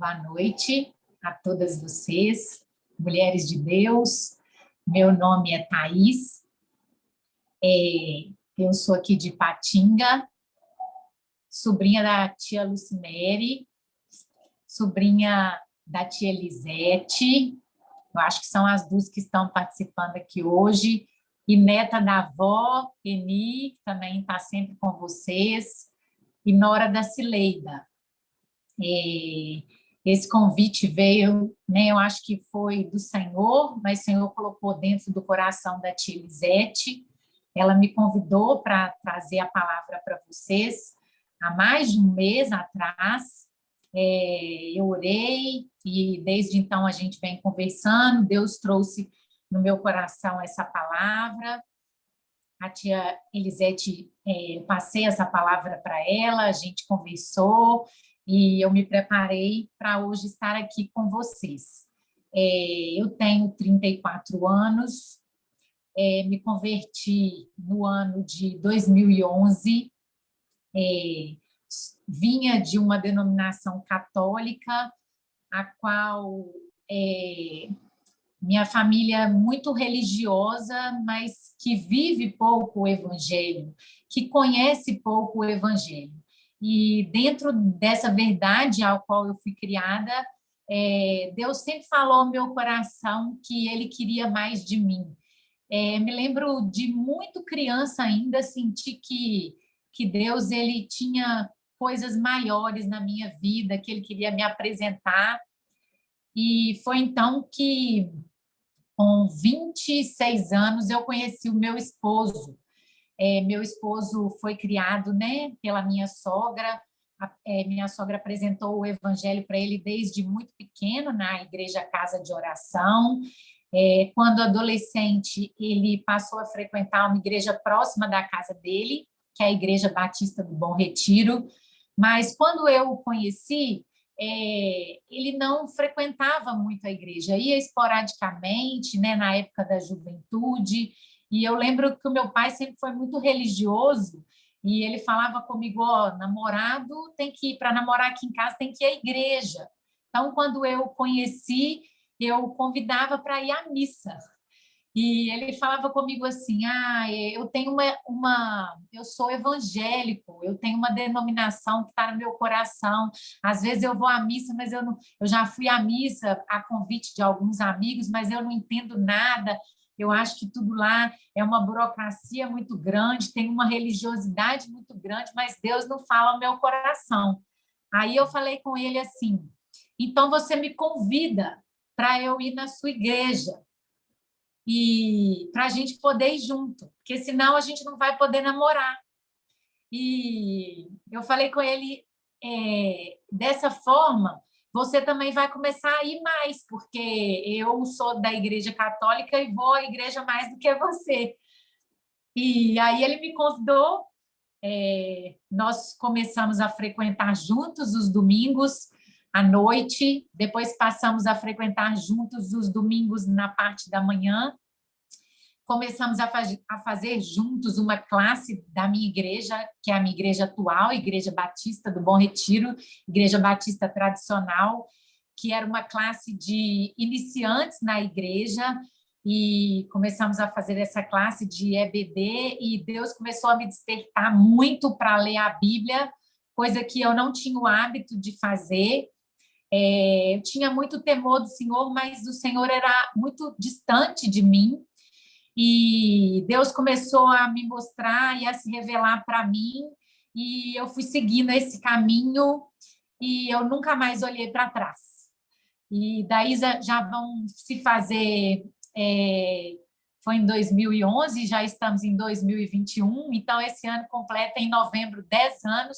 Boa noite a todas vocês, mulheres de Deus. Meu nome é Thaís, eu sou aqui de Ipatinga, sobrinha da tia Lucimere, sobrinha da tia Elisete, eu acho que são as duas que estão participando aqui hoje, e neta da avó, Eni, que também está sempre com vocês, e nora da Cileida. Esse convite veio, né, eu acho que foi do Senhor, mas o Senhor colocou dentro do coração da tia Elisete. Ela me convidou para trazer a palavra para vocês há mais de um mês atrás. Eu orei e desde então a gente vem conversando. Deus trouxe no meu coração essa palavra. A tia Elisete, passei essa palavra para ela, a gente conversou e eu me preparei para hoje estar aqui com vocês. Eu tenho 34 anos, me converti no ano de 2011, vinha de uma denominação católica, a qual minha família é muito religiosa, mas que vive pouco o evangelho, que conhece pouco o evangelho. E dentro dessa verdade ao qual eu fui criada, Deus sempre falou ao meu coração que Ele queria mais de mim. Me lembro de muito criança ainda sentir que Deus ele tinha coisas maiores na minha vida, que Ele queria me apresentar. E foi então que, com 26 anos, eu conheci o meu esposo. Meu esposo foi criado, né, pela minha sogra. Minha sogra apresentou o evangelho para ele desde muito pequeno na igreja Casa de Oração. Quando adolescente, ele passou a frequentar uma igreja próxima da casa dele, que é a Igreja Batista do Bom Retiro. Mas quando eu o conheci, ele não frequentava muito a igreja, ia esporadicamente, né, na época da juventude. E eu lembro que o meu pai sempre foi muito religioso e ele falava comigo: ó, namorado tem que ir, para namorar aqui em casa tem que ir à igreja. Então, quando eu conheci, eu convidava para ir à missa. E ele falava comigo assim: eu tenho eu sou evangélico, eu tenho uma denominação que está no meu coração. Às vezes eu vou à missa, mas eu já fui à missa a convite de alguns amigos, mas eu não entendo nada. Eu acho que tudo lá é uma burocracia muito grande, tem uma religiosidade muito grande, mas Deus não fala ao meu coração. Aí eu falei com ele assim: então você me convida para eu ir na sua igreja e para a gente poder ir junto, porque senão a gente não vai poder namorar. E eu falei com ele, dessa forma, você também vai começar a ir mais, porque eu sou da igreja católica e vou à igreja mais do que você. E aí ele me convidou, nós começamos a frequentar juntos os domingos à noite, depois passamos a frequentar juntos os domingos na parte da manhã. Começamos a fazer juntos uma classe da minha igreja, que é a minha igreja atual, Igreja Batista do Bom Retiro, Igreja Batista tradicional, que era uma classe de iniciantes na igreja, e começamos a fazer essa classe de EBD, e Deus começou a me despertar muito para ler a Bíblia, coisa que eu não tinha o hábito de fazer. Eu tinha muito temor do Senhor, mas o Senhor era muito distante de mim, e Deus começou a me mostrar e a se revelar para mim, e eu fui seguindo esse caminho e eu nunca mais olhei para trás. E daí já vão se fazer, foi em 2011, já estamos em 2021, então esse ano completa em novembro 10 anos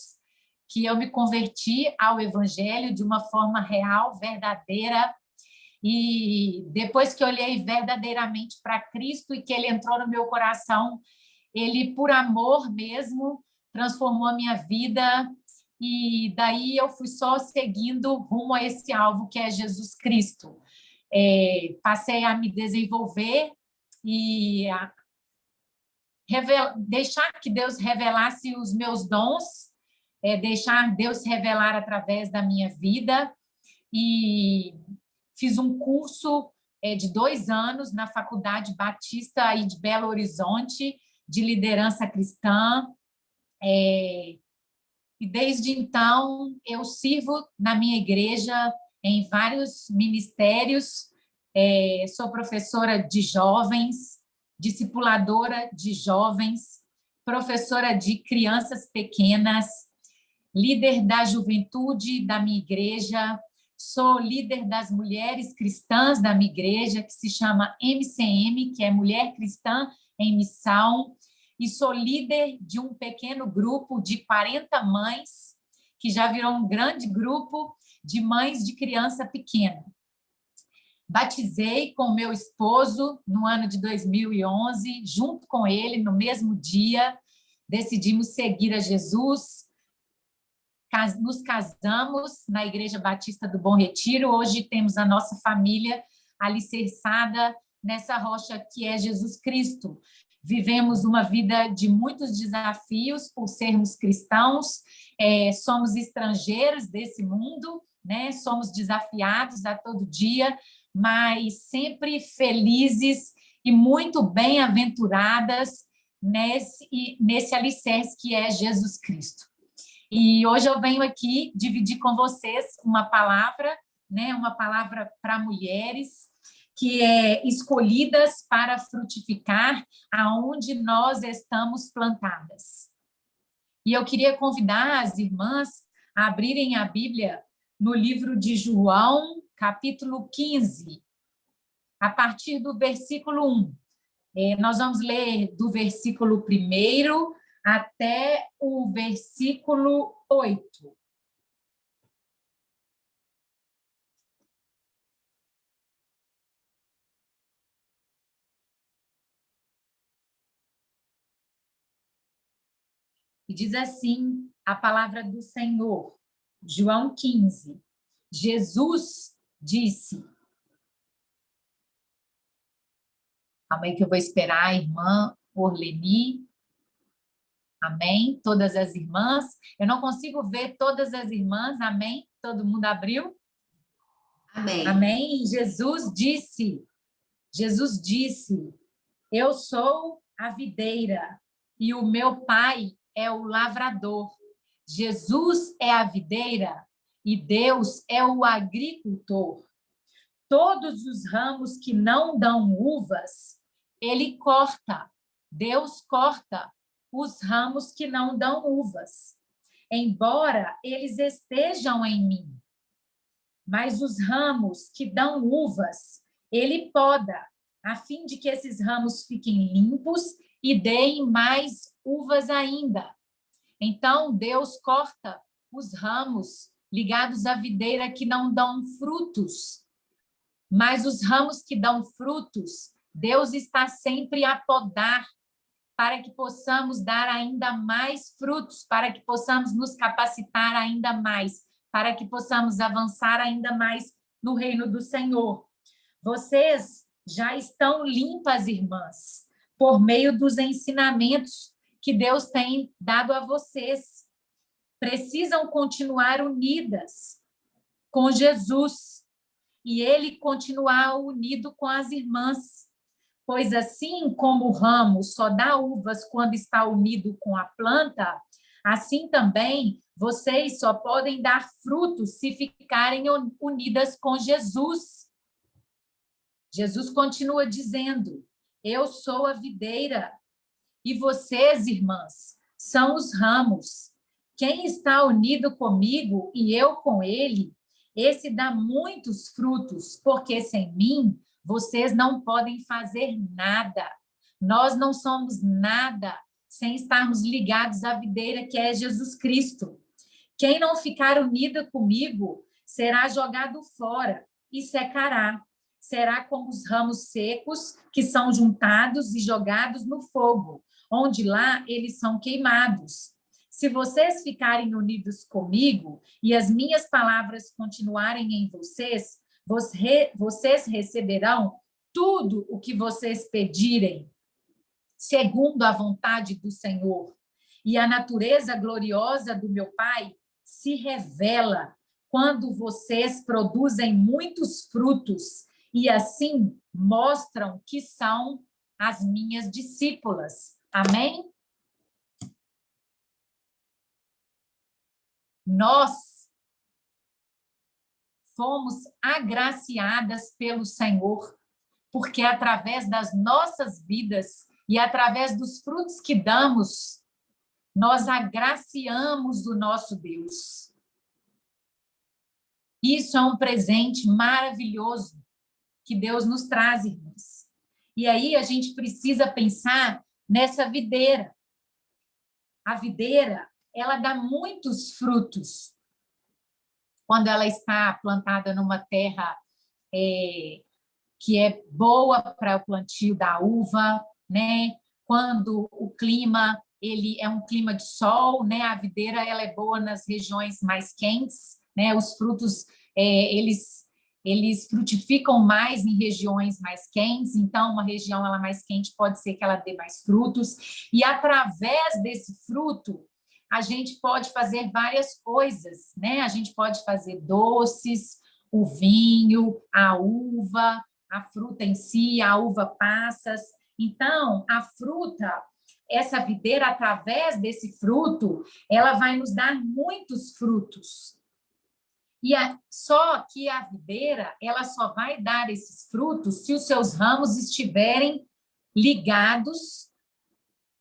que eu me converti ao Evangelho de uma forma real, verdadeira. E depois que eu olhei verdadeiramente para Cristo e que Ele entrou no meu coração, Ele, por amor mesmo, transformou a minha vida. E daí eu fui só seguindo rumo a esse alvo que é Jesus Cristo. Passei a me desenvolver e a deixar que Deus revelasse os meus dons, deixar Deus se revelar através da minha vida. e fiz um curso de 2 anos na Faculdade Batista aí de Belo Horizonte, de liderança cristã. E desde então eu sirvo na minha igreja em vários ministérios. Sou professora de jovens, discipuladora de jovens, professora de crianças pequenas, líder da juventude da minha igreja, sou líder das mulheres cristãs da minha igreja, que se chama MCM, que é Mulher Cristã em Missão, e sou líder de um pequeno grupo de 40 mães, que já virou um grande grupo de mães de criança pequena. Batizei com meu esposo no ano de 2011, junto com ele, no mesmo dia, decidimos seguir a Jesus, nos casamos na Igreja Batista do Bom Retiro, hoje temos a nossa família alicerçada nessa rocha que é Jesus Cristo. Vivemos uma vida de muitos desafios por sermos cristãos, somos estrangeiros desse mundo, né? Somos desafiados a todo dia, mas sempre felizes e muito bem-aventuradas nesse alicerce que é Jesus Cristo. E hoje eu venho aqui dividir com vocês uma palavra, né? Uma palavra para mulheres, que é escolhidas para frutificar aonde nós estamos plantadas. E eu queria convidar as irmãs a abrirem a Bíblia no livro de João, capítulo 15, a partir do versículo 1. Nós vamos ler do versículo 1 até o versículo 8. E diz assim a palavra do Senhor, João 15. Jesus disse... Calma aí que eu vou esperar a irmã Orleni. Amém? Todas as irmãs. Eu não consigo ver todas as irmãs. Amém? Todo mundo abriu? Amém. Amém? Jesus disse, eu sou a videira e o meu pai é o lavrador. Jesus é a videira e Deus é o agricultor. Todos os ramos que não dão uvas, ele corta. Deus corta os ramos que não dão uvas, embora eles estejam em mim. Mas os ramos que dão uvas, ele poda, a fim de que esses ramos fiquem limpos e deem mais uvas ainda. Então, Deus corta os ramos ligados à videira que não dão frutos. Mas os ramos que dão frutos, Deus está sempre a podar para que possamos dar ainda mais frutos, para que possamos nos capacitar ainda mais, para que possamos avançar ainda mais no reino do Senhor. Vocês já estão limpas, irmãs, por meio dos ensinamentos que Deus tem dado a vocês. Precisam continuar unidas com Jesus e ele continuar unido com as irmãs. Pois assim como o ramo só dá uvas quando está unido com a planta, assim também vocês só podem dar frutos se ficarem unidas com Jesus. Jesus continua dizendo, eu sou a videira e vocês, irmãs, são os ramos. Quem está unido comigo e eu com ele, esse dá muitos frutos, porque sem mim vocês não podem fazer nada. Nós não somos nada sem estarmos ligados à videira que é Jesus Cristo. Quem não ficar unido comigo será jogado fora e secará. Será como os ramos secos que são juntados e jogados no fogo, onde lá eles são queimados. Se vocês ficarem unidos comigo e as minhas palavras continuarem em vocês, vocês receberão tudo o que vocês pedirem, segundo a vontade do Senhor. E a natureza gloriosa do meu Pai se revela quando vocês produzem muitos frutos e assim mostram que são as minhas discípulas. Amém? Nós fomos agraciadas pelo Senhor, porque através das nossas vidas e através dos frutos que damos, nós agraciamos o nosso Deus. Isso é um presente maravilhoso que Deus nos traz, irmãos. E aí a gente precisa pensar nessa videira. A videira, ela dá muitos frutos quando ela está plantada numa terra que é boa para o plantio da uva, né? Quando o clima ele é um clima de sol, né? A videira ela é boa nas regiões mais quentes, né? Os frutos eles frutificam mais em regiões mais quentes, então uma região ela mais quente pode ser que ela dê mais frutos, e através desse fruto a gente pode fazer várias coisas, né? A gente pode fazer doces, o vinho, a uva, a fruta em si, a uva passas. Então, a fruta, essa videira, através desse fruto, ela vai nos dar muitos frutos. Só que a videira, ela só vai dar esses frutos se os seus ramos estiverem ligados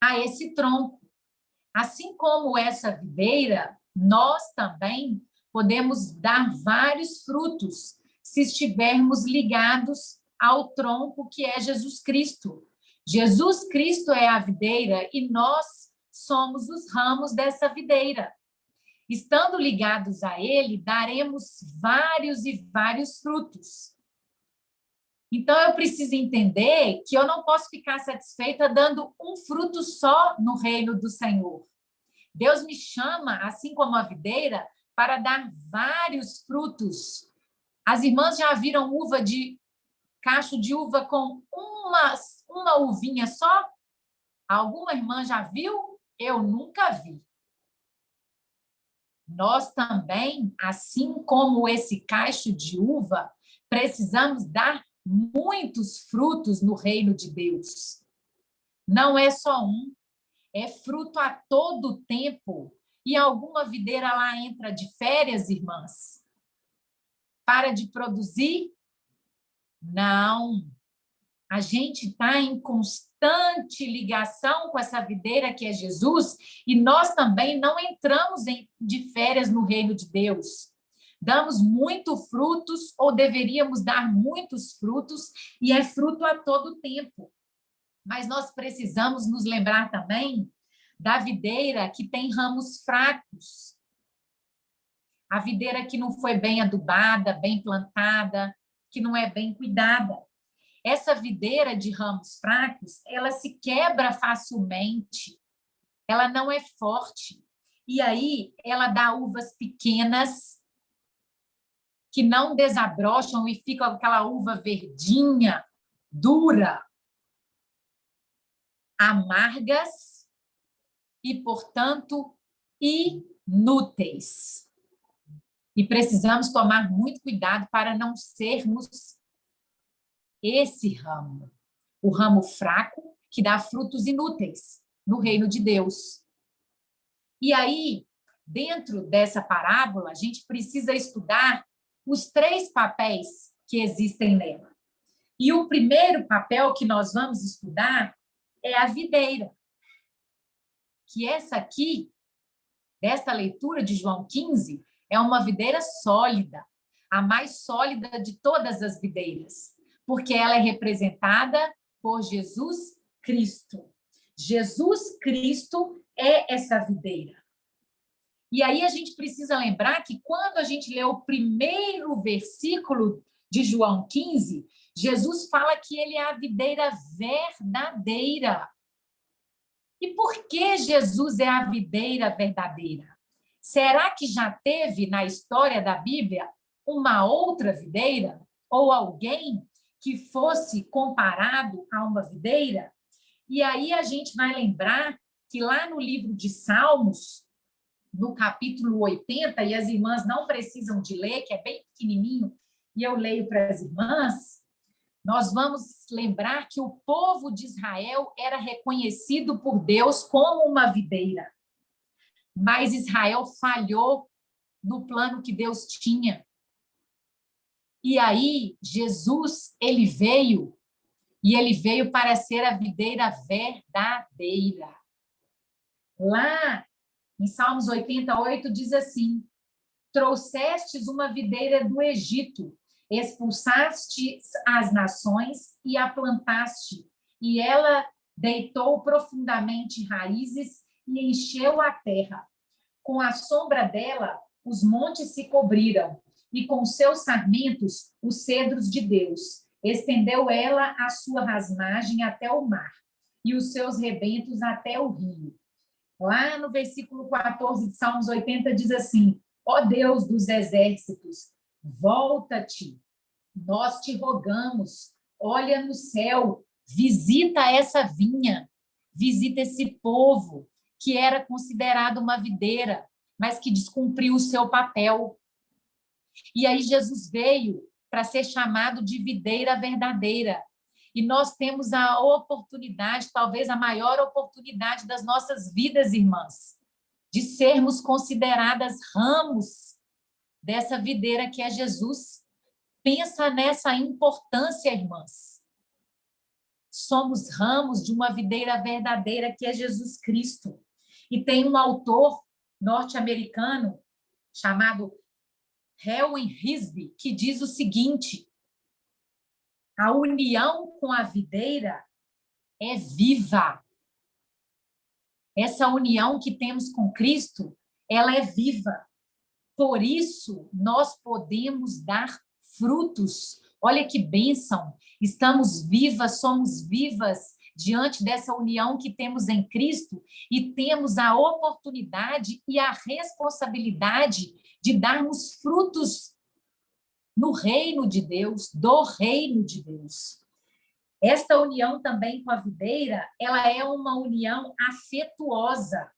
a esse tronco. Assim como essa videira, nós também podemos dar vários frutos se estivermos ligados ao tronco que é Jesus Cristo. Jesus Cristo é a videira e nós somos os ramos dessa videira. Estando ligados a ele, daremos vários e vários frutos. Então, eu preciso entender que eu não posso ficar satisfeita dando um fruto só no reino do Senhor. Deus me chama, assim como a videira, para dar vários frutos. As irmãs já viram cacho de uva com uma uvinha só? Alguma irmã já viu? Eu nunca vi. Nós também, assim como esse cacho de uva, precisamos dar muitos frutos no reino de Deus. Não é só um, é fruto a todo tempo. E alguma videira lá entra de férias, irmãs? Para de produzir? Não. A gente está em constante ligação com essa videira que é Jesus, e nós também não entramos de férias no reino de Deus. Damos muitos frutos, ou deveríamos dar muitos frutos, e é fruto a todo tempo. Mas nós precisamos nos lembrar também da videira que tem ramos fracos. A videira que não foi bem adubada, bem plantada, que não é bem cuidada. Essa videira de ramos fracos, ela se quebra facilmente, ela não é forte. E aí, ela dá uvas pequenas, que não desabrocham e fica aquela uva verdinha, dura, amargas e, portanto, inúteis. E precisamos tomar muito cuidado para não sermos esse ramo, o ramo fraco que dá frutos inúteis no reino de Deus. E aí, dentro dessa parábola, a gente precisa estudar os 3 papéis que existem nela. E o primeiro papel que nós vamos estudar é a videira, que essa aqui, desta leitura de João 15, é uma videira sólida, a mais sólida de todas as videiras, porque ela é representada por Jesus Cristo. Jesus Cristo é essa videira. E aí a gente precisa lembrar que quando a gente lê o primeiro versículo de João 15, Jesus fala que ele é a videira verdadeira. E por que Jesus é a videira verdadeira? Será que já teve na história da Bíblia uma outra videira ou alguém que fosse comparado a uma videira? E aí a gente vai lembrar que lá no livro de Salmos, no capítulo 80, e as irmãs não precisam de ler, que é bem pequenininho, e eu leio para as irmãs, nós vamos lembrar que o povo de Israel era reconhecido por Deus como uma videira. Mas Israel falhou no plano que Deus tinha. E aí, Jesus, ele veio, e ele veio para ser a videira verdadeira. Lá em Salmos 88 diz assim: trouxestes uma videira do Egito, expulsaste as nações e a plantaste, e ela deitou profundamente raízes e encheu a terra. Com a sombra dela, os montes se cobriram, e com seus sarmentos, os cedros de Deus. Estendeu ela a sua rasmagem até o mar, e os seus rebentos até o rio. Lá no versículo 14 de Salmos 80 diz assim: ó Deus dos exércitos, volta-te, nós te rogamos, olha no céu, visita essa vinha, visita esse povo que era considerado uma videira, mas que descumpriu o seu papel. E aí Jesus veio para ser chamado de videira verdadeira. E nós temos a oportunidade, talvez a maior oportunidade das nossas vidas, irmãs, de sermos consideradas ramos dessa videira que é Jesus. Pensa nessa importância, irmãs. Somos ramos de uma videira verdadeira que é Jesus Cristo. E tem um autor norte-americano chamado Helen Risby que diz o seguinte: a união com a videira é viva. Essa união que temos com Cristo, ela é viva. Por isso, nós podemos dar frutos. Olha que bênção! Estamos vivas, somos vivas diante dessa união que temos em Cristo e temos a oportunidade e a responsabilidade de darmos frutos no reino de Deus, do reino de Deus. Esta união também com a videira, ela é uma união afetuosa.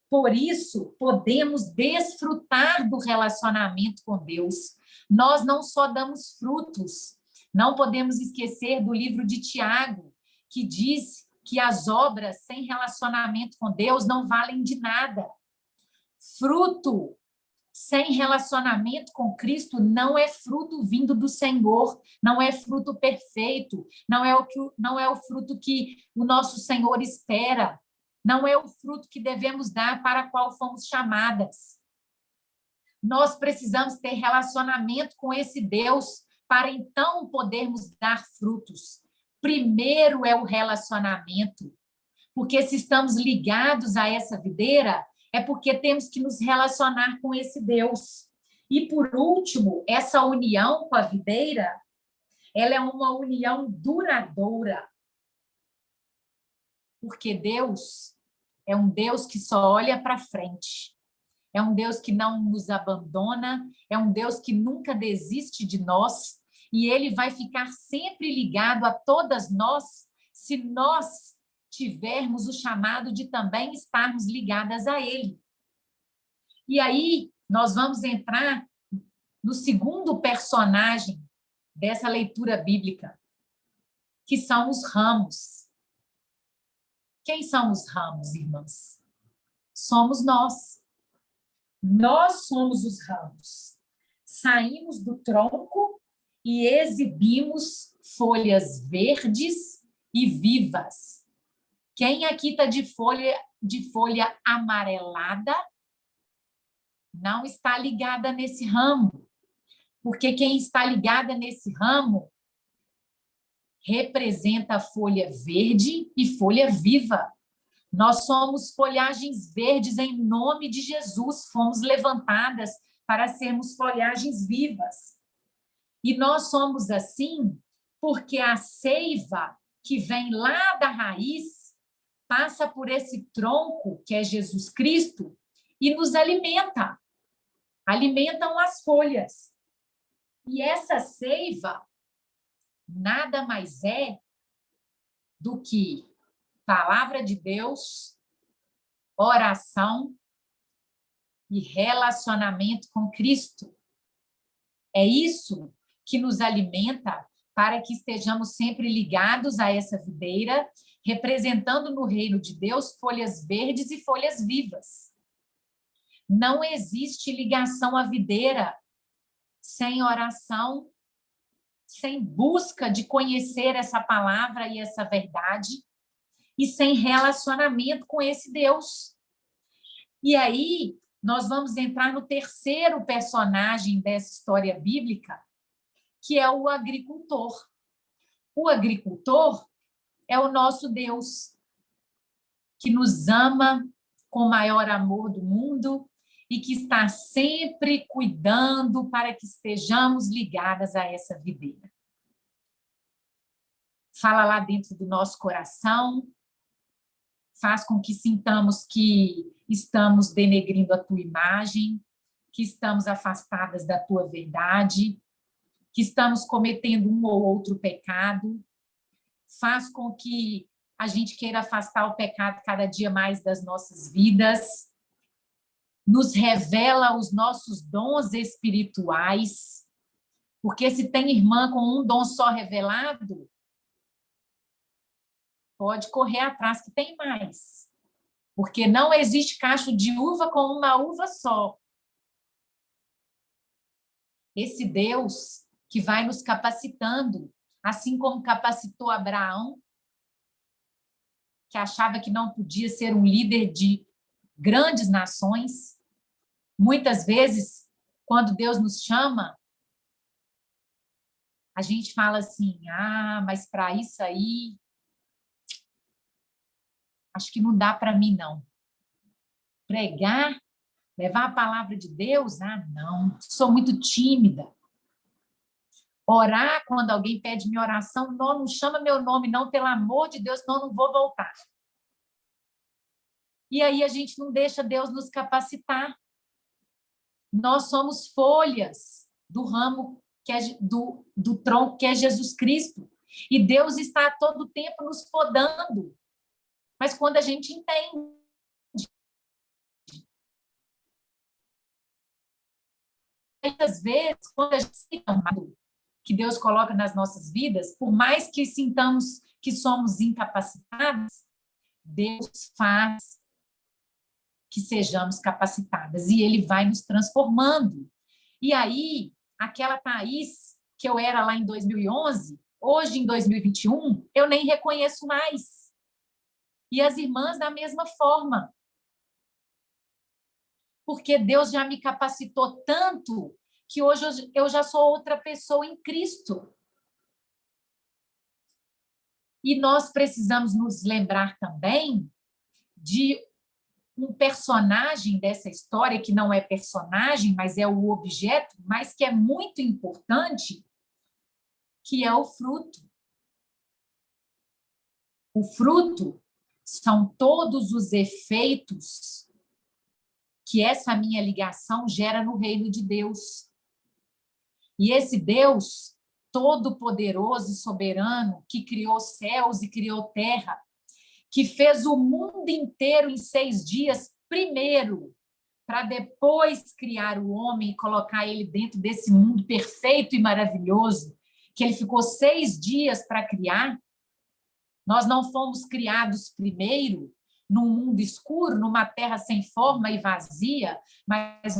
Por isso, podemos desfrutar do relacionamento com Deus. Nós não só damos frutos, não podemos esquecer do livro de Tiago, que diz que as obras sem relacionamento com Deus não valem de nada. Fruto sem relacionamento com Cristo não é fruto vindo do Senhor, não é fruto perfeito, não é o fruto que o nosso Senhor espera, não é o fruto que devemos dar para o qual fomos chamadas. Nós precisamos ter relacionamento com esse Deus para então podermos dar frutos. Primeiro é o relacionamento, porque se estamos ligados a essa videira, é porque temos que nos relacionar com esse Deus. E, por último, essa união com a videira, ela é uma união duradoura. Porque Deus é um Deus que só olha para frente. É um Deus que não nos abandona, é um Deus que nunca desiste de nós, e ele vai ficar sempre ligado a todas nós, se nós tivermos o chamado de também estarmos ligadas a ele. E aí, nós vamos entrar no segundo personagem dessa leitura bíblica, que são os ramos. Quem são os ramos, irmãs? Somos nós. Nós somos os ramos. Saímos do tronco e exibimos folhas verdes e vivas. Quem aqui está de folha amarelada não está ligada nesse ramo, porque quem está ligada nesse ramo representa a folha verde e folha viva. Nós somos folhagens verdes em nome de Jesus, fomos levantadas para sermos folhagens vivas. E nós somos assim porque a seiva que vem lá da raiz passa por esse tronco, que é Jesus Cristo, e nos alimenta. Alimentam as folhas. E essa seiva nada mais é do que palavra de Deus, oração e relacionamento com Cristo. É isso que nos alimenta para que estejamos sempre ligados a essa videira, representando no reino de Deus folhas verdes e folhas vivas. Não existe ligação à videira sem oração, sem busca de conhecer essa palavra e essa verdade, e sem relacionamento com esse Deus. E aí, nós vamos entrar no terceiro personagem dessa história bíblica, que é o agricultor. O agricultor é o nosso Deus, que nos ama com o maior amor do mundo e que está sempre cuidando para que estejamos ligadas a essa videira. Fala lá dentro do nosso coração, faz com que sintamos que estamos denegrindo a tua imagem, que estamos afastadas da tua verdade, que estamos cometendo um ou outro pecado, faz com que a gente queira afastar o pecado cada dia mais das nossas vidas, nos revela os nossos dons espirituais, porque se tem irmã com um dom só revelado, pode correr atrás que tem mais, porque não existe cacho de uva com uma uva só. Esse Deus que vai nos capacitando, assim como capacitou Abraão, que achava que não podia ser um líder de grandes nações. Muitas vezes, quando Deus nos chama, a gente fala assim, mas para isso aí, acho que não dá para mim, não. Pregar, levar a palavra de Deus, não, sou muito tímida. Orar, quando alguém pede minha oração, não chama meu nome, não, pelo amor de Deus, senão eu não vou voltar. E aí a gente não deixa Deus nos capacitar. Nós somos folhas do ramo, que é do tronco, que é Jesus Cristo. E Deus está a todo tempo nos podando. Mas quando a gente entende, muitas vezes, quando a gente se ama, que Deus coloca nas nossas vidas, por mais que sintamos que somos incapacitados, Deus faz que sejamos capacitadas e Ele vai nos transformando. E aí, aquela Thaís que eu era lá em 2011, hoje em 2021, eu nem reconheço mais. E as irmãs da mesma forma. Porque Deus já me capacitou tanto que hoje eu já sou outra pessoa em Cristo. E nós precisamos nos lembrar também de um personagem dessa história, que não é personagem, mas é o objeto, mas que é muito importante, que é o fruto. O fruto são todos os efeitos que essa minha ligação gera no reino de Deus. E esse Deus todo-poderoso e soberano, que criou céus e criou terra, que fez o mundo inteiro em 6 dias, primeiro, para depois criar o homem e colocar ele dentro desse mundo perfeito e maravilhoso, que ele ficou 6 dias para criar. Nós não fomos criados primeiro num mundo escuro, numa terra sem forma e vazia, mas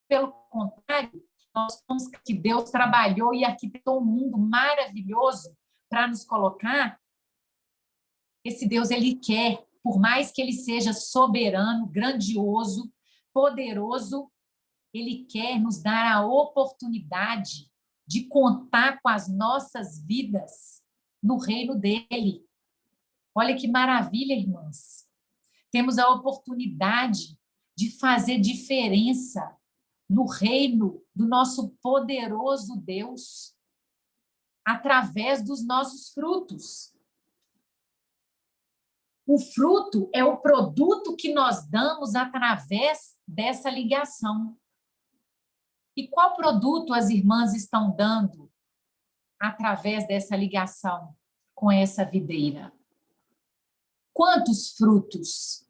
pelo contrário, nós fomos que Deus trabalhou e arquitetou um mundo maravilhoso para nos colocar. Esse Deus, ele quer, por mais que ele seja soberano, grandioso, poderoso, ele quer nos dar a oportunidade de contar com as nossas vidas no reino dele. Olha que maravilha, irmãs. Temos a oportunidade de fazer diferença no reino do nosso poderoso Deus, através dos nossos frutos. O fruto é o produto que nós damos através dessa ligação. E qual produto as irmãs estão dando através dessa ligação com essa videira? Quantos frutos?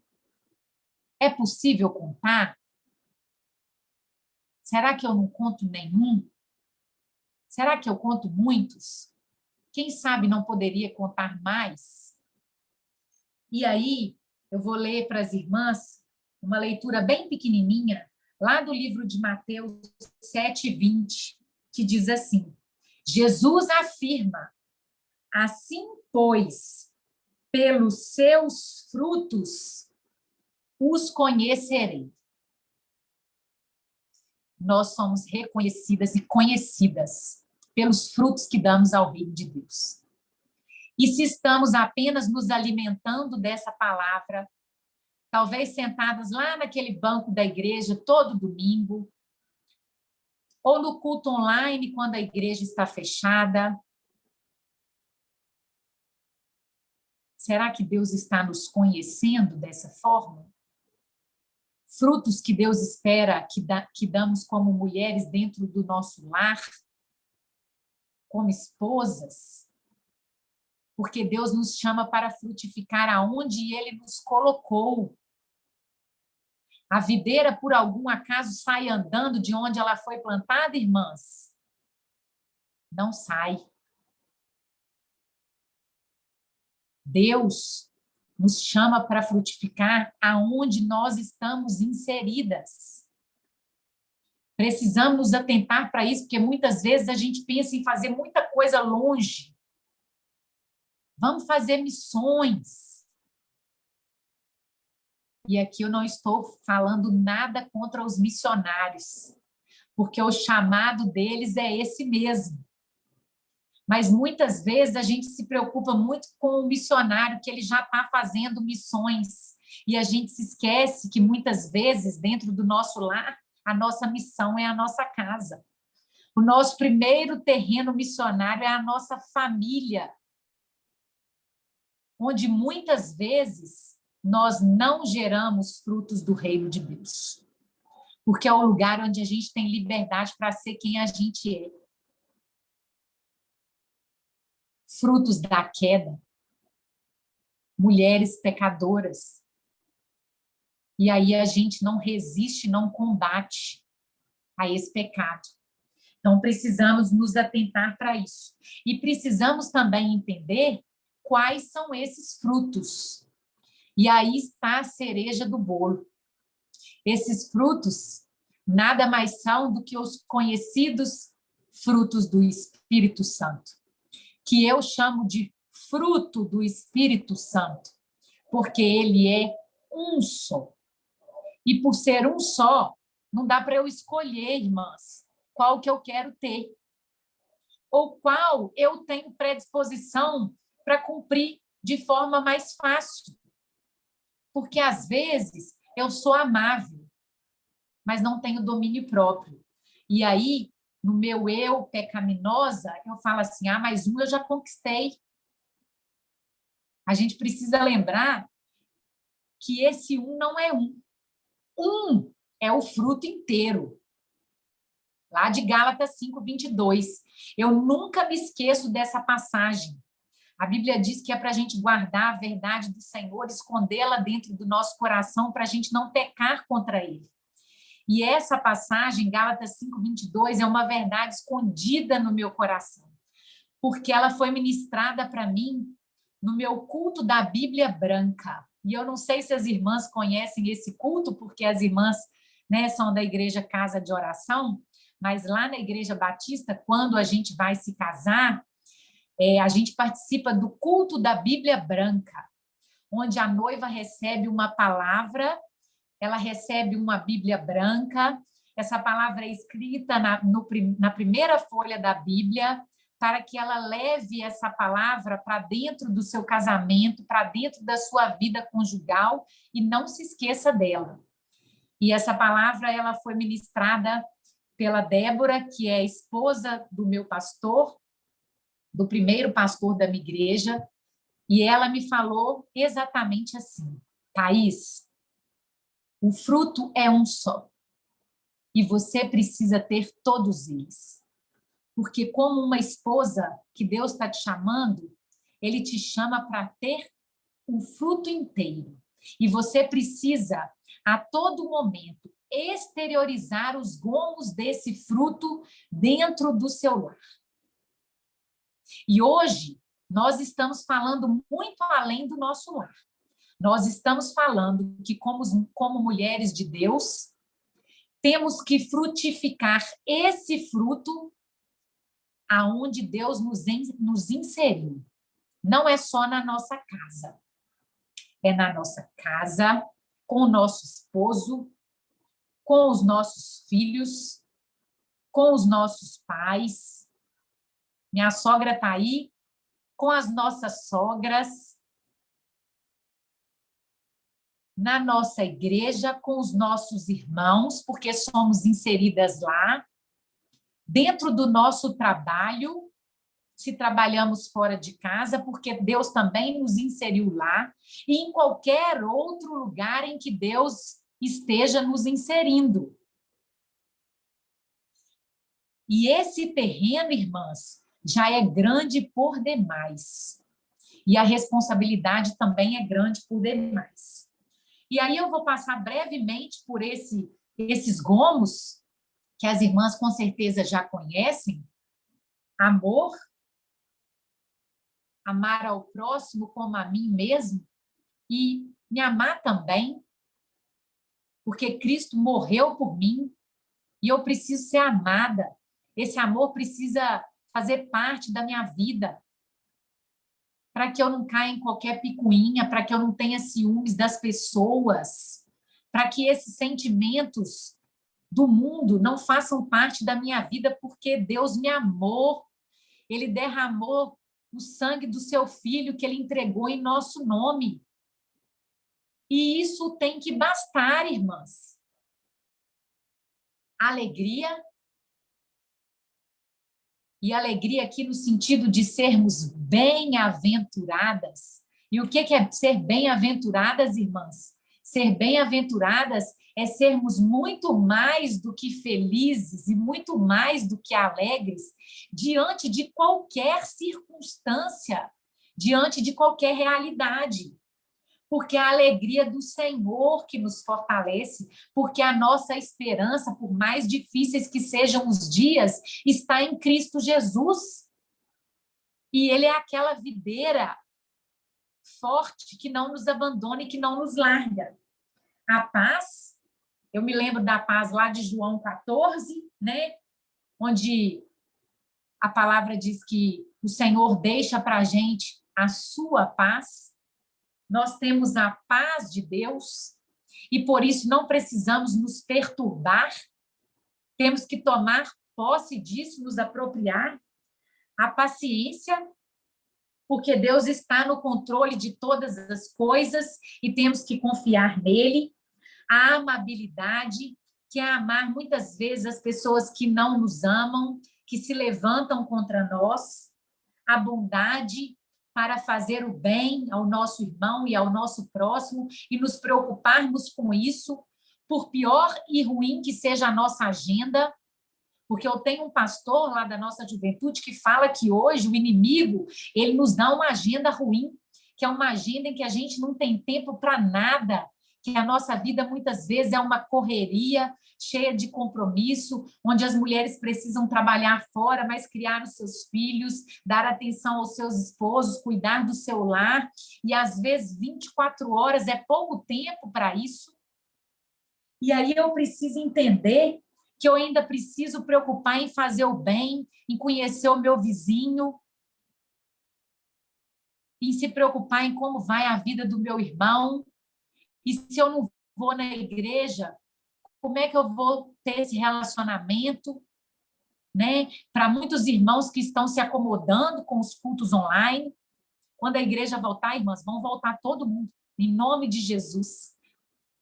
É possível contar? Será que eu não conto nenhum? Será que eu conto muitos? Quem sabe não poderia contar mais? E aí, eu vou ler para as irmãs uma leitura bem pequenininha, lá do livro de Mateus 7:20, que diz assim: Jesus afirma: assim, pois, pelos seus frutos os conhecerei. Nós somos reconhecidas e conhecidas pelos frutos que damos ao reino de Deus. E se estamos apenas nos alimentando dessa palavra, talvez sentadas lá naquele banco da igreja todo domingo, ou no culto online quando a igreja está fechada, será que Deus está nos conhecendo dessa forma? Frutos que Deus espera que damos como mulheres dentro do nosso lar, como esposas, porque Deus nos chama para frutificar aonde Ele nos colocou. A videira, por algum acaso, sai andando de onde ela foi plantada, irmãs? Não sai. Deus nos chama para frutificar aonde nós estamos inseridas. Precisamos nos atentar para isso, porque muitas vezes a gente pensa em fazer muita coisa longe. Vamos fazer missões. E aqui eu não estou falando nada contra os missionários, porque o chamado deles é esse mesmo. Mas muitas vezes a gente se preocupa muito com o missionário, que ele já está fazendo missões. E a gente se esquece que muitas vezes, dentro do nosso lar, a nossa missão é a nossa casa. O nosso primeiro terreno missionário é a nossa família, onde muitas vezes nós não geramos frutos do reino de Deus. Porque é o lugar onde a gente tem liberdade para ser quem a gente é. Frutos da queda, mulheres pecadoras. E aí a gente não resiste, não combate a esse pecado. Então, precisamos nos atentar para isso. E precisamos também entender quais são esses frutos. E aí está a cereja do bolo. Esses frutos nada mais são do que os conhecidos frutos do Espírito Santo, que eu chamo de fruto do Espírito Santo, porque ele é um só. E por ser um só, não dá para eu escolher, irmãs, qual que eu quero ter, ou qual eu tenho predisposição para cumprir de forma mais fácil. Porque, às vezes, eu sou amável, mas não tenho domínio próprio. E aí, no meu eu pecaminosa, eu falo assim, mas um eu já conquistei. A gente precisa lembrar que esse um não é um. Um é o fruto inteiro. Lá de Gálatas 5:22. Eu nunca me esqueço dessa passagem. A Bíblia diz que é para a gente guardar a verdade do Senhor, escondê-la dentro do nosso coração para a gente não pecar contra ele. E essa passagem, Gálatas 5:22, é uma verdade escondida no meu coração, porque ela foi ministrada para mim no meu culto da Bíblia Branca. E eu não sei se as irmãs conhecem esse culto, porque as irmãs, né, são da Igreja Casa de Oração, mas lá na Igreja Batista, quando a gente vai se casar, a gente participa do culto da Bíblia Branca, onde a noiva recebe uma palavra, ela recebe uma Bíblia branca, essa palavra é escrita na primeira folha da Bíblia, para que ela leve essa palavra para dentro do seu casamento, para dentro da sua vida conjugal, e não se esqueça dela. E essa palavra ela foi ministrada pela Débora, que é esposa do meu pastor, do primeiro pastor da minha igreja, e ela me falou exatamente assim: Thaís, o fruto é um só, e você precisa ter todos eles. Porque como uma esposa que Deus está te chamando, ele te chama para ter o fruto inteiro. E você precisa, a todo momento, exteriorizar os gomos desse fruto dentro do seu lar. E hoje, nós estamos falando muito além do nosso lar. Nós estamos falando que, como mulheres de Deus, temos que frutificar esse fruto aonde Deus nos inseriu. Não é só na nossa casa. É na nossa casa, com o nosso esposo, com os nossos filhos, com os nossos pais. Minha sogra está aí, com as nossas sogras, na nossa igreja, com os nossos irmãos, porque somos inseridas lá, dentro do nosso trabalho, se trabalhamos fora de casa, porque Deus também nos inseriu lá, e em qualquer outro lugar em que Deus esteja nos inserindo. E esse terreno, irmãs, já é grande por demais. E a responsabilidade também é grande por demais. E aí eu vou passar brevemente por esses gomos, que as irmãs com certeza já conhecem. Amor, amar ao próximo como a mim mesmo, e me amar também, porque Cristo morreu por mim, e eu preciso ser amada. Esse amor precisa fazer parte da minha vida, para que eu não caia em qualquer picuinha, para que eu não tenha ciúmes das pessoas, para que esses sentimentos do mundo não façam parte da minha vida, porque Deus me amou, Ele derramou o sangue do seu Filho que Ele entregou em nosso nome. E isso tem que bastar, irmãs. Alegria, e alegria aqui no sentido de sermos bem-aventuradas. E o que é ser bem-aventuradas, irmãs? Ser bem-aventuradas é sermos muito mais do que felizes e muito mais do que alegres diante de qualquer circunstância, diante de qualquer realidade. Porque a alegria do Senhor que nos fortalece, porque a nossa esperança, por mais difíceis que sejam os dias, está em Cristo Jesus. E Ele é aquela videira forte que não nos abandona e que não nos larga. A paz, eu me lembro da paz lá de João 14, né? Onde a palavra diz que o Senhor deixa para a gente a sua paz. Nós temos a paz de Deus e, por isso, não precisamos nos perturbar, temos que tomar posse disso, nos apropriar. A paciência, porque Deus está no controle de todas as coisas e temos que confiar nele. A amabilidade, que é amar muitas vezes as pessoas que não nos amam, que se levantam contra nós. A bondade, para fazer o bem ao nosso irmão e ao nosso próximo e nos preocuparmos com isso, por pior e ruim que seja a nossa agenda, porque eu tenho um pastor lá da nossa juventude que fala que hoje o inimigo, ele nos dá uma agenda ruim, que é uma agenda em que a gente não tem tempo para nada, que a nossa vida muitas vezes é uma correria cheia de compromisso, onde as mulheres precisam trabalhar fora, mas criar os seus filhos, dar atenção aos seus esposos, cuidar do seu lar, e às vezes 24 horas é pouco tempo para isso. E aí eu preciso entender que eu ainda preciso preocupar em fazer o bem, em conhecer o meu vizinho, em se preocupar em como vai a vida do meu irmão. E se eu não vou na igreja, como é que eu vou ter esse relacionamento, né? Para muitos irmãos que estão se acomodando com os cultos online, quando a igreja voltar, irmãs, vão voltar todo mundo, em nome de Jesus.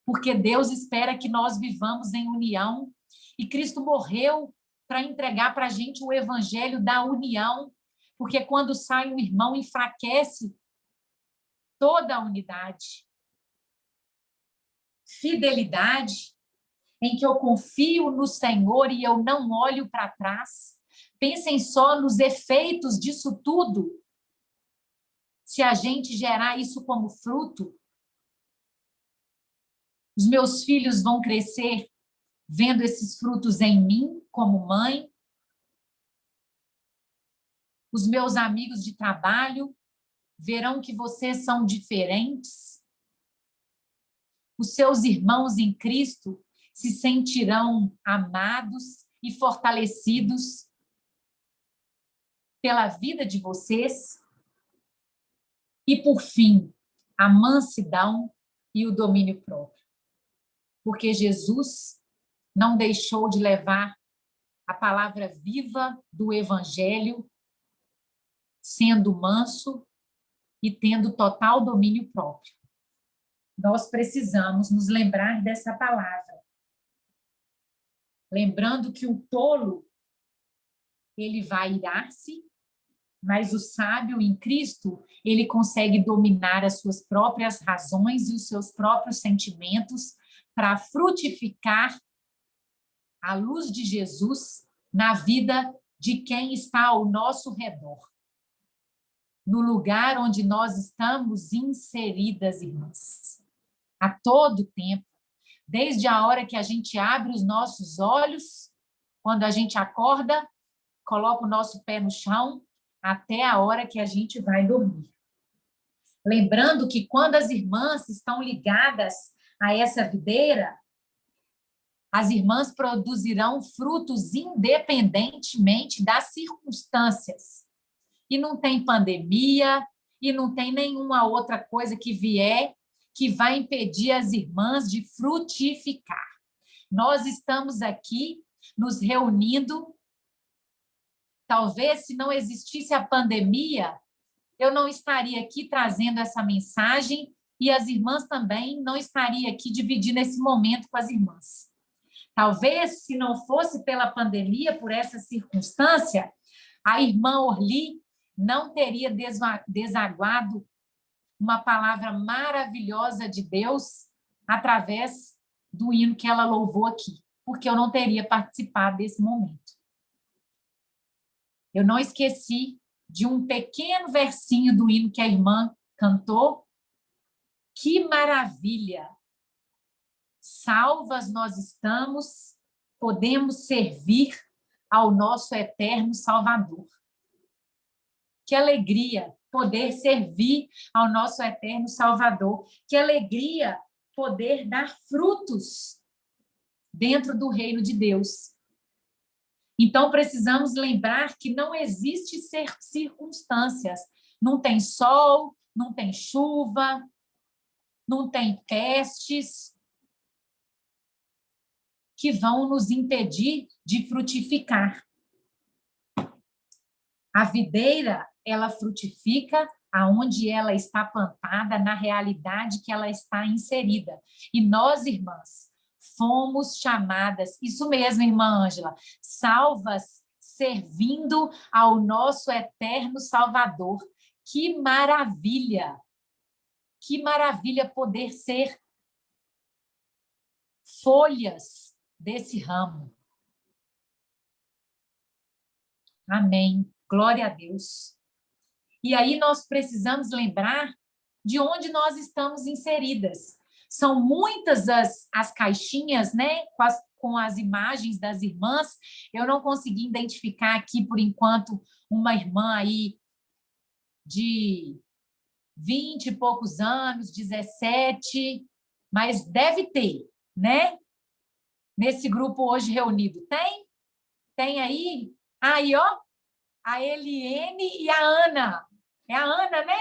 Porque Deus espera que nós vivamos em união. E Cristo morreu para entregar para a gente o evangelho da união. Porque quando sai um irmão, enfraquece toda a unidade. Fidelidade, em que eu confio no Senhor e eu não olho para trás. Pensem só nos efeitos disso tudo. Se a gente gerar isso como fruto, Os meus filhos vão crescer vendo esses frutos em mim, como mãe. Os meus amigos de trabalho verão que vocês são diferentes. Os seus irmãos em Cristo se sentirão amados e fortalecidos pela vida de vocês. E, por fim, a mansidão e o domínio próprio. Porque Jesus não deixou de levar a palavra viva do Evangelho, sendo manso e tendo total domínio próprio. Nós precisamos nos lembrar dessa palavra. Lembrando que o tolo, ele vai irar-se, mas o sábio em Cristo, ele consegue dominar as suas próprias razões e os seus próprios sentimentos para frutificar a luz de Jesus na vida de quem está ao nosso redor. No lugar onde nós estamos inseridas, irmãs. A todo tempo. Desde a hora que a gente abre os nossos olhos, quando a gente acorda, coloca o nosso pé no chão, até a hora que a gente vai dormir. Lembrando que quando as irmãs estão ligadas a essa videira, as irmãs produzirão frutos independentemente das circunstâncias. E não tem pandemia, e não tem nenhuma outra coisa que vier que vai impedir as irmãs de frutificar. Nós estamos aqui nos reunindo. Talvez, se não existisse a pandemia, eu não estaria aqui trazendo essa mensagem e as irmãs também não estariam aqui dividindo esse momento com as irmãs. Talvez, se não fosse pela pandemia, por essa circunstância, a irmã Orli não teria desaguado uma palavra maravilhosa de Deus através do hino que ela louvou aqui, porque eu não teria participado desse momento. Eu não esqueci de um pequeno versinho do hino que a irmã cantou. Que maravilha! Salvas nós estamos, podemos servir ao nosso eterno Salvador. Que alegria poder servir ao nosso eterno Salvador. Que alegria poder dar frutos dentro do reino de Deus. Então, precisamos lembrar que não existe circunstâncias. Não tem sol, não tem chuva, não tem pestes que vão nos impedir de frutificar. A videira, ela frutifica aonde ela está plantada, na realidade que ela está inserida. E nós, irmãs, fomos chamadas, isso mesmo, irmã Ângela, salvas servindo ao nosso eterno Salvador. Que maravilha! Que maravilha poder ser folhas desse ramo. Amém. Glória a Deus. E aí nós precisamos lembrar de onde nós estamos inseridas. São muitas as caixinhas, né, com as imagens das irmãs. Eu não consegui identificar aqui, por enquanto, uma irmã aí de 20 e poucos anos, 17, mas deve ter, né? Nesse grupo hoje reunido. Tem? Tem aí? Aí, ó, a Eliene e a Ana. É a Ana, né?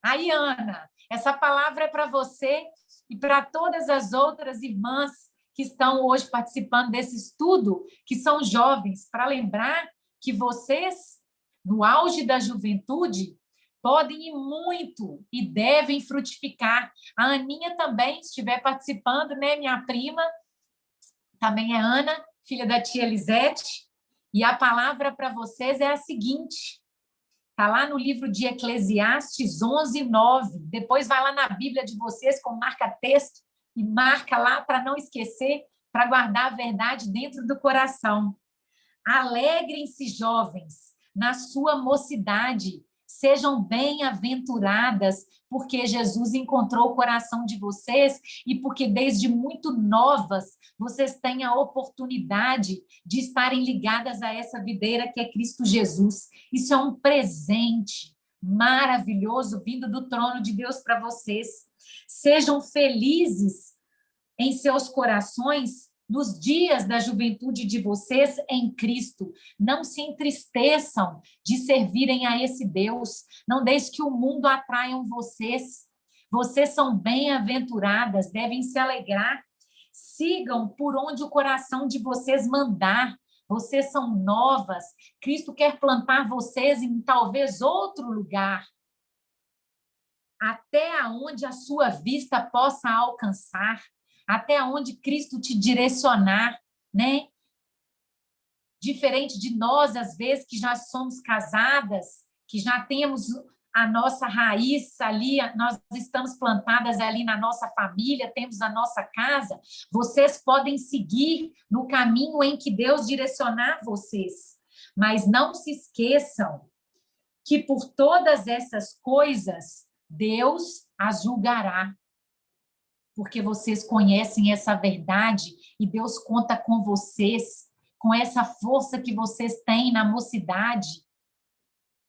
Aí, Ana, essa palavra é para você e para todas as outras irmãs que estão hoje participando desse estudo, que são jovens, para lembrar que vocês, no auge da juventude, podem ir muito e devem frutificar. A Aninha também, se estiver participando, né? Minha prima, também é Ana, filha da tia Elisete. E a palavra para vocês é a seguinte, está lá no livro de Eclesiastes 11:9. Depois vai lá na Bíblia de vocês com marca-texto e marca lá para não esquecer, para guardar a verdade dentro do coração. Alegrem-se, jovens, na sua mocidade, Sejam bem-aventuradas, porque Jesus encontrou o coração de vocês e porque desde muito novas vocês têm a oportunidade de estarem ligadas a essa videira que é Cristo Jesus. Isso é um presente maravilhoso vindo do trono de Deus para vocês. Sejam felizes em seus corações nos dias da juventude de vocês em Cristo. Não se entristeçam de servirem a esse Deus. Não deixe que o mundo atraiam vocês. Vocês são bem-aventuradas, devem se alegrar. Sigam por onde o coração de vocês mandar. Vocês são novas. Cristo quer plantar vocês em talvez outro lugar, até onde a sua vista possa alcançar, até onde Cristo te direcionar, né? Diferente de nós, às vezes, que já somos casadas, que já temos a nossa raiz ali, nós estamos plantadas ali na nossa família, temos a nossa casa, vocês podem seguir no caminho em que Deus direcionar vocês. Mas não se esqueçam que por todas essas coisas, Deus as julgará, porque vocês conhecem essa verdade e Deus conta com vocês, com essa força que vocês têm na mocidade.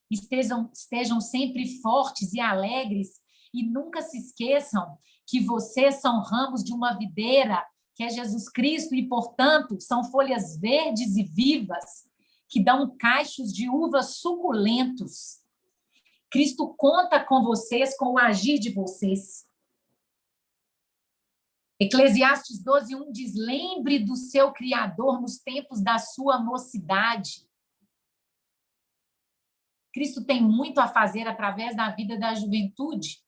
Estejam sempre fortes e alegres e nunca se esqueçam que vocês são ramos de uma videira, que é Jesus Cristo, e, portanto, são folhas verdes e vivas que dão cachos de uvas suculentos. Cristo conta com vocês, com o agir de vocês. Eclesiastes 12:1 diz: lembre do seu Criador nos tempos da sua mocidade. Cristo tem muito a fazer através da vida da juventude.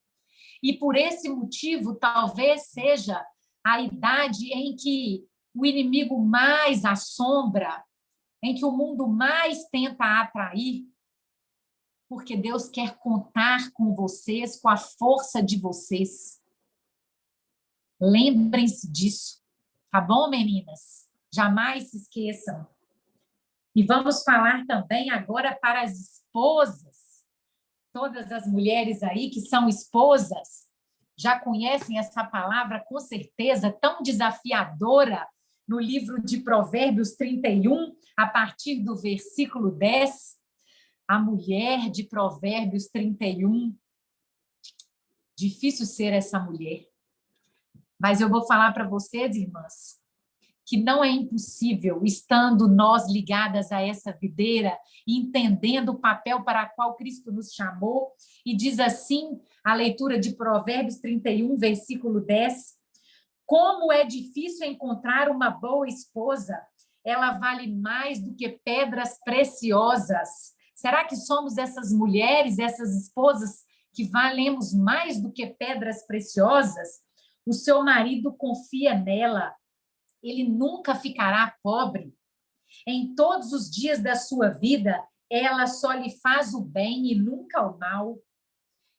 E por esse motivo, talvez seja a idade em que o inimigo mais assombra, em que o mundo mais tenta atrair, porque Deus quer contar com vocês, com a força de vocês. Lembrem-se disso, tá bom, meninas? Jamais se esqueçam. E vamos falar também agora para as esposas. Todas as mulheres aí que são esposas já conhecem essa palavra, com certeza, tão desafiadora, no livro de Provérbios 31, a partir do versículo 10. A mulher de Provérbios 31. Difícil ser essa mulher. Mas eu vou falar para vocês, irmãs, que não é impossível, estando nós ligadas a essa videira, entendendo o papel para o qual Cristo nos chamou, e diz assim a leitura de Provérbios 31, versículo 10, como é difícil encontrar uma boa esposa, ela vale mais do que pedras preciosas. Será que somos essas mulheres, essas esposas que valemos mais do que pedras preciosas? O seu marido confia nela, ele nunca ficará pobre. Em todos os dias da sua vida, ela só lhe faz o bem e nunca o mal.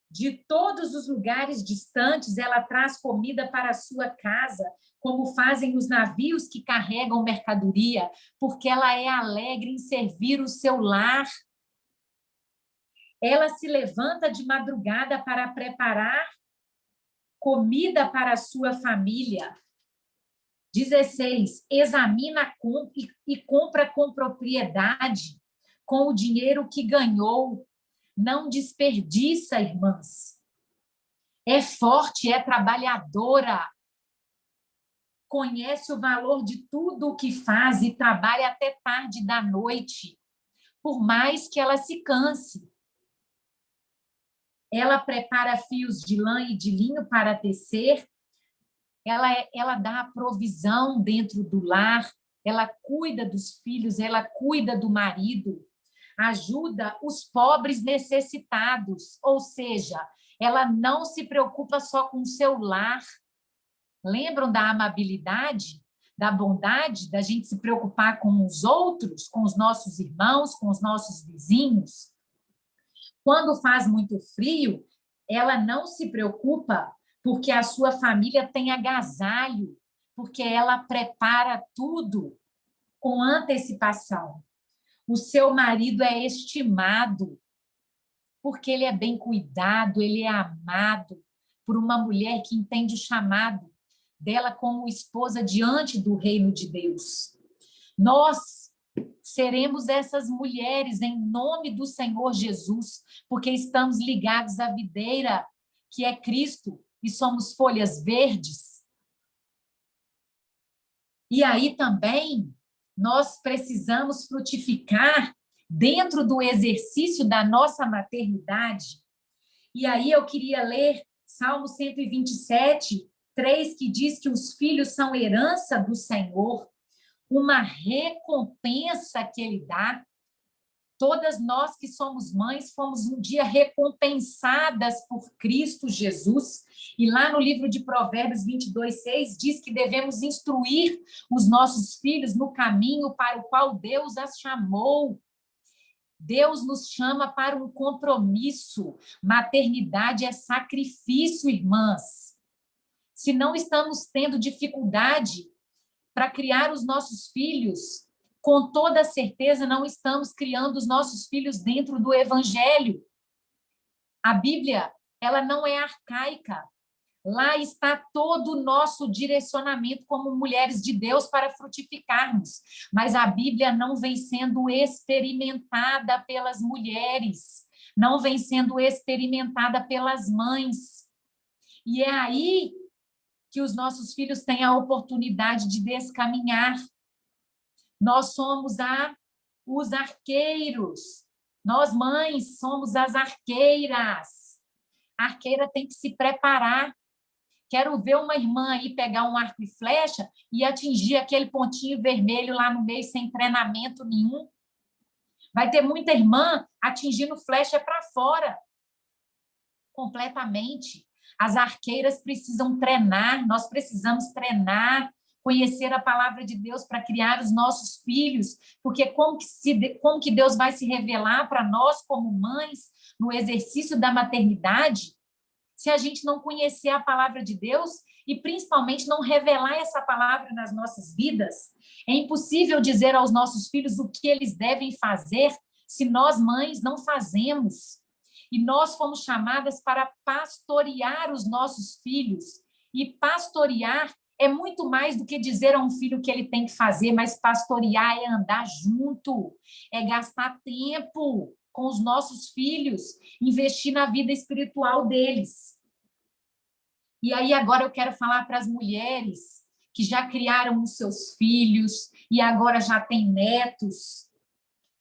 De todos os lugares distantes, ela traz comida para a sua casa, como fazem os navios que carregam mercadoria, porque ela é alegre em servir o seu lar. Ela se levanta de madrugada para preparar comida para a sua família. 16, examina e compra com propriedade, com o dinheiro que ganhou. Não desperdiça, irmãs. É forte, é trabalhadora. Conhece o valor de tudo o que faz e trabalha até tarde da noite, por mais que ela se canse. Ela prepara fios de lã e de linho para tecer. Ela dá a provisão dentro do lar, ela cuida dos filhos, ela cuida do marido, ajuda os pobres necessitados, ou seja, ela não se preocupa só com o seu lar. Lembram da amabilidade, da bondade, da gente se preocupar com os outros, com os nossos irmãos, com os nossos vizinhos? Quando faz muito frio, ela não se preocupa porque a sua família tem agasalho, porque ela prepara tudo com antecipação. O seu marido é estimado. porque ele é bem cuidado, ele é amado por uma mulher que entende o chamado dela como esposa diante do reino de Deus. Nós seremos essas mulheres em nome do Senhor Jesus, porque estamos ligados à videira, que é Cristo, e somos folhas verdes. E aí também nós precisamos frutificar dentro do exercício da nossa maternidade. E aí eu queria ler Salmo 127, 3, que diz que os filhos são herança do Senhor, uma recompensa que ele dá. Todas nós que somos mães fomos um dia recompensadas por Cristo Jesus. E lá no livro de Provérbios 22, 6, diz que devemos instruir os nossos filhos no caminho para o qual Deus as chamou. Deus nos chama para um compromisso. Maternidade é sacrifício, irmãs. Se não estamos tendo dificuldade para criar os nossos filhos, com toda certeza não estamos criando os nossos filhos dentro do Evangelho. A Bíblia, ela não é arcaica. Lá está todo o nosso direcionamento como mulheres de Deus para frutificarmos. Mas a Bíblia não vem sendo experimentada pelas mulheres, não vem sendo experimentada pelas mães. E é aí que os nossos filhos têm a oportunidade de descaminhar. Nós somos os arqueiros. Nós, mães, somos as arqueiras. A arqueira tem que se preparar. Quero ver uma irmã aí pegar um arco e flecha e atingir aquele pontinho vermelho lá no meio sem treinamento nenhum. Vai ter muita irmã atingindo flecha para fora, completamente. As arqueiras precisam treinar, nós precisamos treinar, conhecer a palavra de Deus para criar os nossos filhos, porque como que Deus vai se revelar para nós como mães no exercício da maternidade, se a gente não conhecer a palavra de Deus e principalmente não revelar essa palavra nas nossas vidas? É impossível dizer aos nossos filhos o que eles devem fazer se nós, mães, não fazemos. E nós fomos chamadas para pastorear os nossos filhos. E pastorear é muito mais do que dizer a um filho o que ele tem que fazer, mas pastorear é andar junto, é gastar tempo com os nossos filhos, investir na vida espiritual deles. E aí agora eu quero falar para as mulheres que já criaram os seus filhos e agora já têm netos.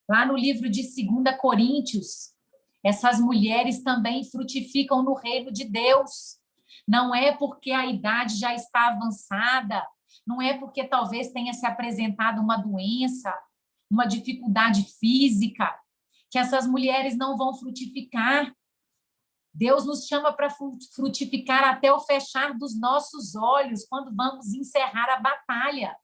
Lá no livro de 2 Coríntios, essas mulheres também frutificam no reino de Deus. Não é porque a idade já está avançada, não é porque talvez tenha se apresentado uma doença, uma dificuldade física, que essas mulheres não vão frutificar. Deus nos chama para frutificar até o fechar dos nossos olhos, quando vamos encerrar a batalha.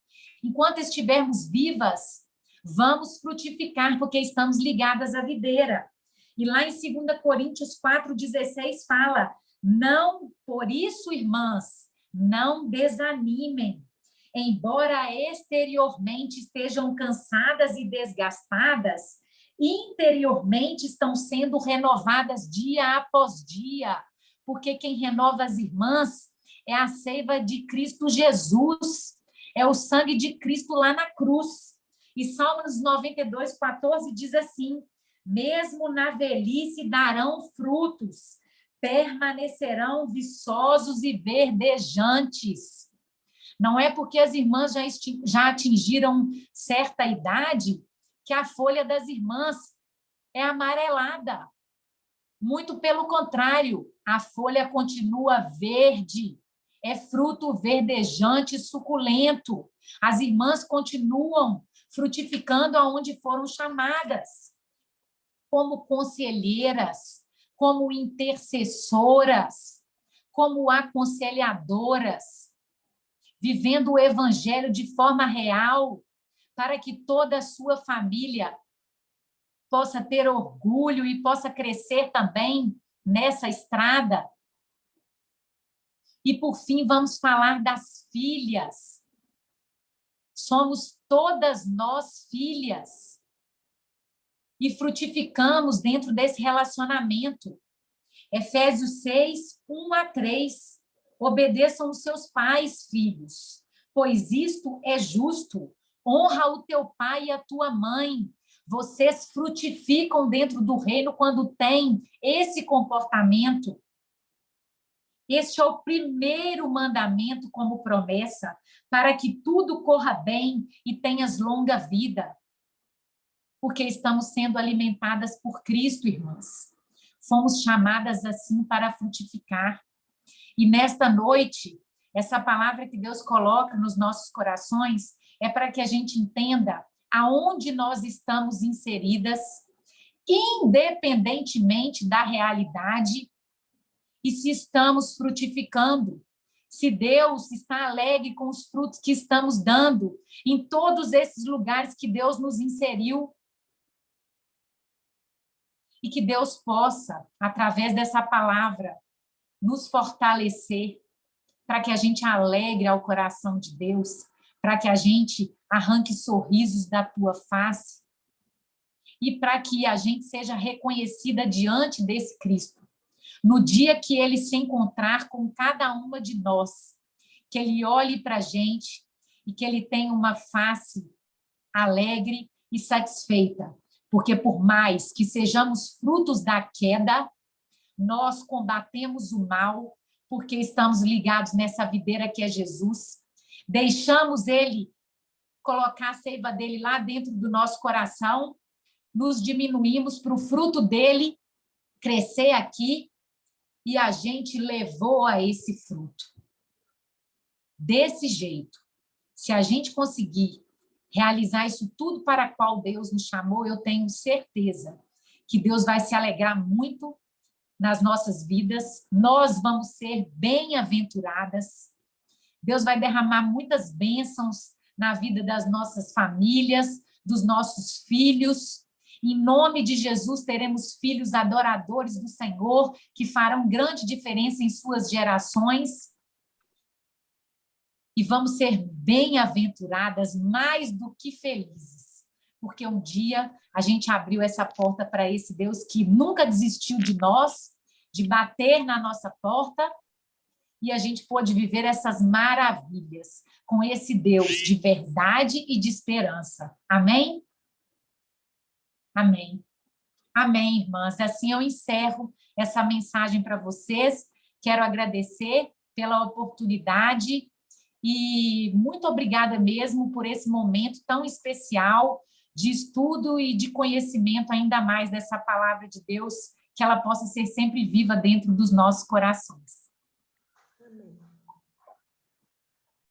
Enquanto estivermos vivas, vamos frutificar, porque estamos ligadas à videira. E lá em 2 Coríntios 4,16 fala: não, por isso, irmãs, não desanimem. Embora exteriormente estejam cansadas e desgastadas, interiormente estão sendo renovadas dia após dia, porque quem renova as irmãs é a seiva de Cristo Jesus, é o sangue de Cristo lá na cruz. E Salmos 92, 14 diz assim: mesmo na velhice darão frutos, permanecerão viçosos e verdejantes. Não é porque as irmãs já atingiram certa idade que a folha das irmãs é amarelada. Muito pelo contrário, a folha continua verde, é fruto verdejante e suculento. As irmãs continuam frutificando aonde foram chamadas, como conselheiras, como intercessoras, como aconselhadoras, vivendo o evangelho de forma real, para que toda a sua família possa ter orgulho e possa crescer também nessa estrada. E, por fim, vamos falar das filhas. Somos todas nós filhas. e frutificamos dentro desse relacionamento. Efésios 6, 1-3. Obedeçam os seus pais, filhos, pois isto é justo. Honra o teu pai e a tua mãe. Vocês frutificam dentro do reino quando têm esse comportamento. Este é o primeiro mandamento como promessa, para que tudo corra bem e tenhas longa vida. Porque estamos sendo alimentadas por Cristo, irmãs. Fomos chamadas assim para frutificar. E nesta noite, essa palavra que Deus coloca nos nossos corações é para que a gente entenda aonde nós estamos inseridas, independentemente da realidade, e se estamos frutificando, se Deus está alegre com os frutos que estamos dando em todos esses lugares que Deus nos inseriu. E que Deus possa, através dessa palavra, nos fortalecer, para que a gente alegre ao coração de Deus, para que a gente arranque sorrisos da tua face e para que a gente seja reconhecida diante desse Cristo. No dia que ele se encontrar com cada uma de nós, que ele olhe para a gente e que ele tenha uma face alegre e satisfeita, porque por mais que sejamos frutos da queda, nós combatemos o mal, porque estamos ligados nessa videira que é Jesus, deixamos ele colocar a seiva dele lá dentro do nosso coração, nos diminuímos para o fruto dele crescer aqui, e a gente levou a esse fruto. Desse jeito, se a gente conseguir realizar isso tudo para o qual Deus nos chamou, eu tenho certeza que Deus vai se alegrar muito nas nossas vidas, nós vamos ser bem-aventuradas, Deus vai derramar muitas bênçãos na vida das nossas famílias, dos nossos filhos. Em nome de Jesus, teremos filhos adoradores do Senhor, que farão grande diferença em suas gerações. E vamos ser bem-aventuradas, mais do que felizes, porque um dia a gente abriu essa porta para esse Deus que nunca desistiu de nós, de bater na nossa porta, e a gente pôde viver essas maravilhas com esse Deus de verdade e de esperança. Amém? Amém. Amém, irmãs. Assim eu encerro essa mensagem para vocês. Quero agradecer pela oportunidade e muito obrigada mesmo por esse momento tão especial de estudo e de conhecimento ainda mais dessa palavra de Deus, que ela possa ser sempre viva dentro dos nossos corações.